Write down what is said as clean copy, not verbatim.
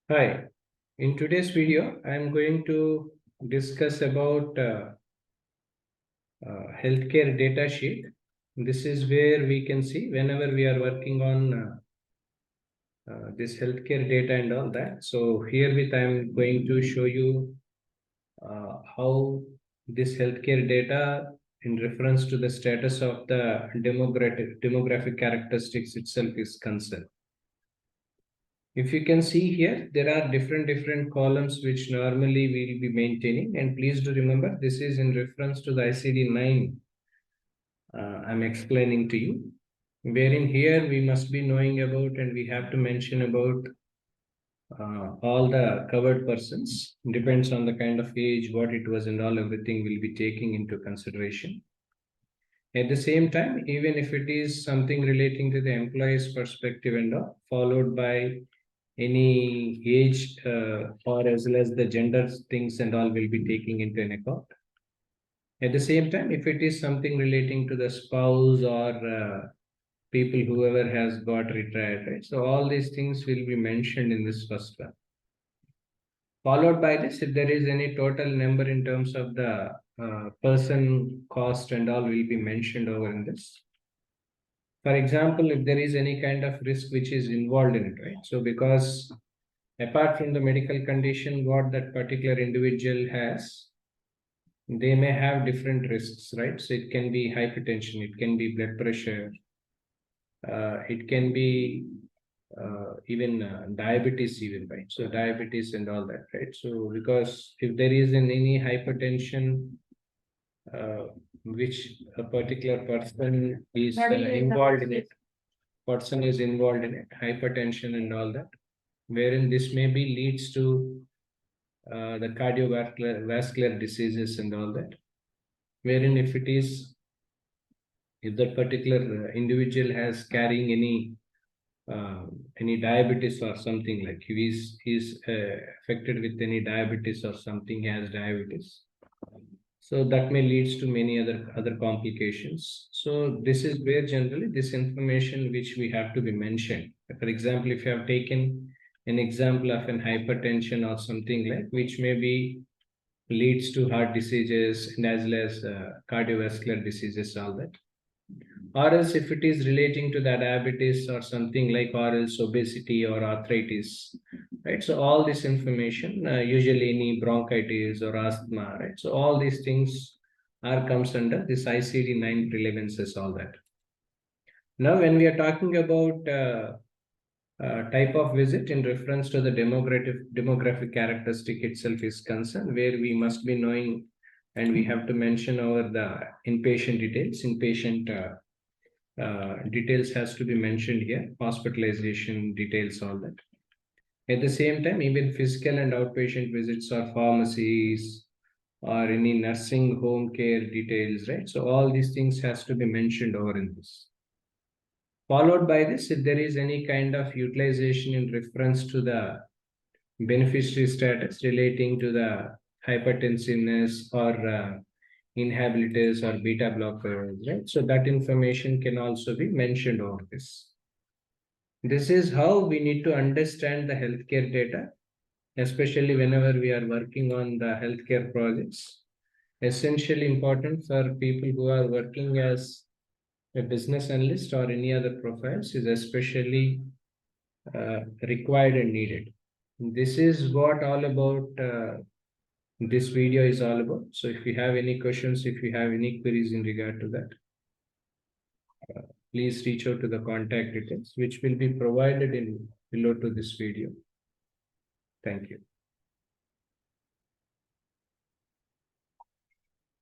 Hi, in today's video, I am going to discuss about healthcare data sheet. This is where we can see whenever we are working on this healthcare data and all that. So here with I am going to show you how this healthcare data in reference to the status of the demographic characteristics itself is concerned. If you can see here, there are different columns which normally we'll be maintaining. And please do remember, this is in reference to the ICD 9 I'm explaining to you. Wherein here we must be knowing about and we have to mention about all the covered persons. Depends on the kind of age, what it was and all, everything will be taking into consideration. At the same time, even if it is something relating to the employee's perspective and all, followed by any age or as well as the gender things and all will be taking into an account. At the same time, if it is something relating to the spouse or people whoever has got retired, right? So all these things will be mentioned in this first one. Followed by this, if there is any total number in terms of the person cost and all will be mentioned over in this. For example, if there is any kind of risk which is involved in it, right? So because apart from the medical condition what that particular individual has, they may have different risks, right? So it can be hypertension, it can be blood pressure, it can be even diabetes even, right? So diabetes and all that, right? So because if there is any hypertension uh, which a particular person is involved in it, hypertension and all that, wherein this maybe leads to the cardiovascular vascular diseases and all that. Wherein if that particular individual has carrying any diabetes or something like he's affected with any diabetes or something, he has diabetes. So that may leads to many other complications. So this is where generally this information which we have to be mentioned. For example, if you have taken an example of an hypertension or something like which may be leads to heart diseases and as well as cardiovascular diseases, all that. Or else if it is relating to the diabetes or something like, or else obesity or arthritis, right? So all this information, usually any bronchitis or asthma, right? So all these things are comes under this ICD 9 relevances, all that. Now, when we are talking about type of visit in reference to the demographic characteristic itself is concerned, where we must be knowing and we have to mention over the inpatient details. Inpatient details has to be mentioned here, hospitalization details, all that. At the same time, even physical and outpatient visits or pharmacies or any nursing home care details, right? So all these things has to be mentioned over in this. Followed by this, if there is any kind of utilization in reference to the beneficiary status relating to the hypertensiveness or inhibitors or beta blockers, right? So that information can also be mentioned over this. This is how we need to understand the healthcare data, especially whenever we are working on the healthcare projects. Essentially important for people who are working as a business analyst or any other profiles is especially required and needed. This is what all about this video is all about. So if you have any questions, if you have any queries in regard to that, please reach out to the contact details, which will be provided in below to this video. Thank you.